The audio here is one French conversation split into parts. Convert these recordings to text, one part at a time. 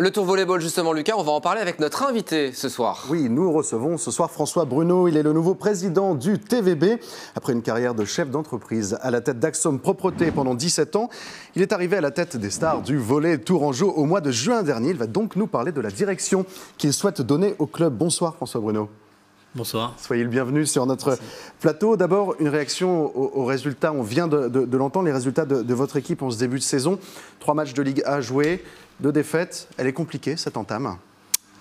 Le tour volleyball, justement, Lucas, on va en parler avec notre invité ce soir. Oui, nous recevons ce soir François Bruno. Il est le nouveau président du TVB. Après une carrière de chef d'entreprise à la tête d'Axom Propreté pendant 17 ans, il est arrivé à la tête des stars du volley tourangeau au mois de juin dernier. Il va donc nous parler de la direction qu'il souhaite donner au club. Bonsoir François Bruno. Bonsoir. Soyez le bienvenu sur notre plateau. D'abord, une réaction aux résultats. On vient de l'entendre, les résultats de votre équipe en ce début de saison. 3 matchs de Ligue A joués, 2 défaites. Elle est compliquée, cette entame.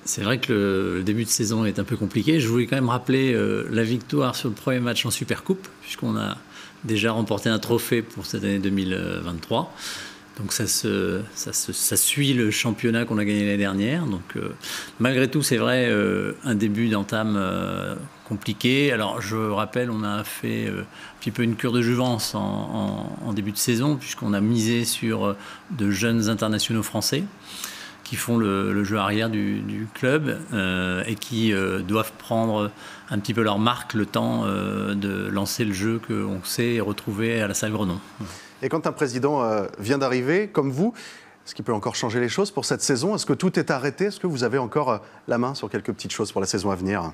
C'est vrai que le début de saison est un peu compliqué. Je voulais quand même rappeler la victoire sur le premier match en Supercoupe, puisqu'on a déjà remporté un trophée pour cette année 2023. Donc ça suit le championnat qu'on a gagné l'année dernière. Donc malgré tout, c'est vrai, un début d'entame compliqué. Alors je rappelle, on a fait un petit peu une cure de jouvence en début de saison, puisqu'on a misé sur de jeunes internationaux français qui font le jeu arrière du club et qui doivent prendre un petit peu leur marque le temps de lancer le jeu qu'on sait retrouver à la salle Grenon. Et quand un président vient d'arriver, comme vous, est-ce qu'il peut encore changer les choses pour cette saison? Est-ce que tout est arrêté? Est-ce que vous avez encore la main sur quelques petites choses pour la saison à venir?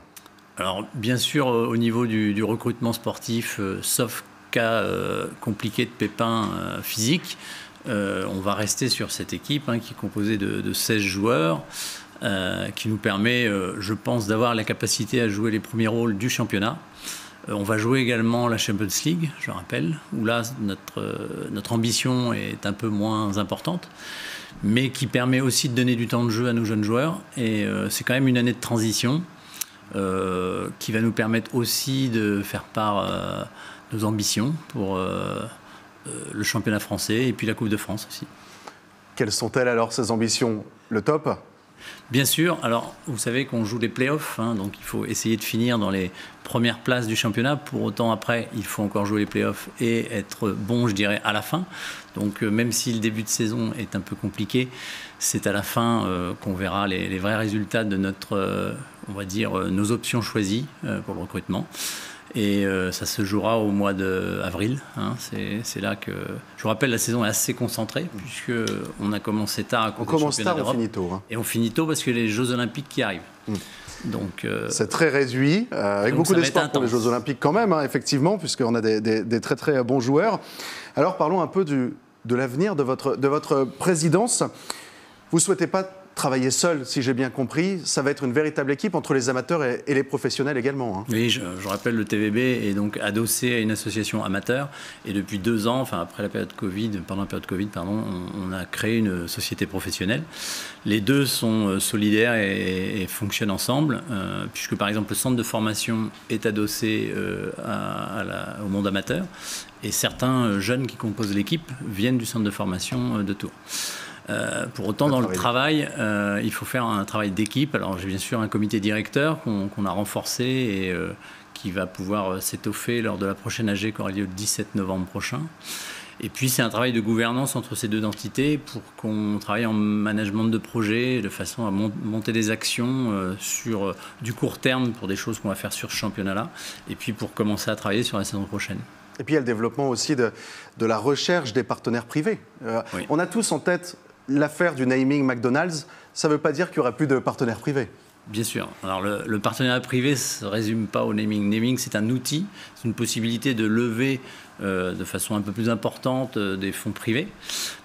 Alors, bien sûr, au niveau du recrutement sportif, sauf cas compliqué de pépins physiques, on va rester sur cette équipe qui est composée de 16 joueurs, qui nous permet, je pense, d'avoir la capacité à jouer les premiers rôles du championnat. On va jouer également la Champions League, je rappelle, où là, notre ambition est un peu moins importante, mais qui permet aussi de donner du temps de jeu à nos jeunes joueurs. Et c'est quand même une année de transition qui va nous permettre aussi de faire part nos ambitions pour le championnat français et puis la Coupe de France aussi. Quelles sont-elles alors, ces ambitions? Le top? Bien sûr. Alors, vous savez qu'on joue les playoffs, donc il faut essayer de finir dans les premières places du championnat. Pour autant, après, il faut encore jouer les playoffs et être bon, je dirais, à la fin. Donc, même si le début de saison est un peu compliqué, c'est à la fin qu'on verra les vrais résultats de on va dire, nos options choisies pour le recrutement. Et ça se jouera au mois d'avril. C'est là que... Je vous rappelle, la saison est assez concentrée, puisqu'on a commencé tard à cause du championnat d'Europe. On finit tôt. Et on finit tôt parce que les Jeux Olympiques qui arrivent. Donc, c'est très réduit, avec beaucoup d'espoir pour les Jeux Olympiques quand même, effectivement, puisqu'on a des très très bons joueurs. Alors parlons un peu de l'avenir de votre présidence. Vous ne souhaitez pas travailler seul, si j'ai bien compris. Ça va être une véritable équipe entre les amateurs et les professionnels également. Oui, je rappelle, le TVB est donc adossé à une association amateur. Et depuis 2 ans, enfin après pendant la période Covid, on a créé une société professionnelle. Les deux sont solidaires et fonctionnent ensemble, puisque par exemple le centre de formation est adossé au monde amateur. Et certains jeunes qui composent l'équipe viennent du centre de formation de Tours. Pour autant, dans le travail, il faut faire un travail d'équipe. Alors, j'ai bien sûr un comité directeur qu'on a renforcé et qui va pouvoir s'étoffer lors de la prochaine AG qui aura lieu le 17 novembre prochain. Et puis, c'est un travail de gouvernance entre ces deux entités pour qu'on travaille en management de projet de façon à monter des actions sur du court terme pour des choses qu'on va faire sur ce championnat-là et puis pour commencer à travailler sur la saison prochaine. Et puis, il y a le développement aussi de la recherche des partenaires privés. Oui. On a tous en tête l'affaire du naming McDonald's. Ça ne veut pas dire qu'il n'y aura plus de partenaires privés. Bien sûr. Alors le partenariat privé ne se résume pas au naming. Naming, c'est un outil, c'est une possibilité de lever de façon un peu plus importante des fonds privés.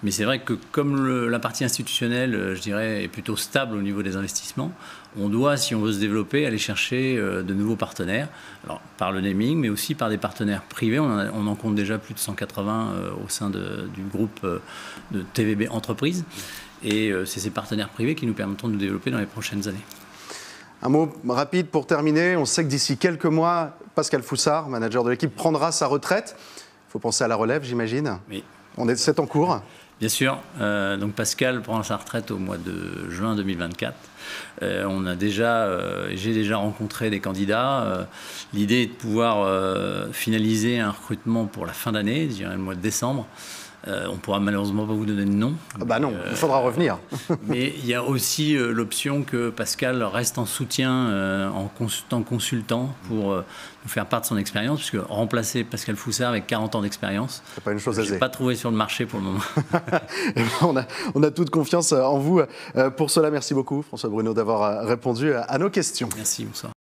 Mais c'est vrai que comme la partie institutionnelle, je dirais, est plutôt stable au niveau des investissements, on doit, si on veut se développer, aller chercher de nouveaux partenaires. Alors par le naming, mais aussi par des partenaires privés. On en compte déjà plus de 180 au sein du groupe de TVB Entreprises. Et c'est ces partenaires privés qui nous permettront de nous développer dans les prochaines années. Un mot rapide pour terminer. On sait que d'ici quelques mois, Pascal Foussard, manager de l'équipe, prendra sa retraite. Il faut penser à la relève, j'imagine. Oui. C'est en cours. Bien sûr. Donc Pascal prend sa retraite au mois de juin 2024. J'ai déjà rencontré des candidats. L'idée est de pouvoir finaliser un recrutement pour la fin d'année, je dirais le mois de décembre. On ne pourra malheureusement pas vous donner de nom. Bah non, il faudra revenir. Mais il y a aussi l'option que Pascal reste en soutien en consultant pour nous faire part de son expérience, puisque remplacer Pascal Foussard avec 40 ans d'expérience, c'est pas une chose aisée. Je n'ai pas trouvé sur le marché pour le moment. On a toute confiance en vous. Pour cela, merci beaucoup François Bruno d'avoir répondu à nos questions. Merci, bonsoir.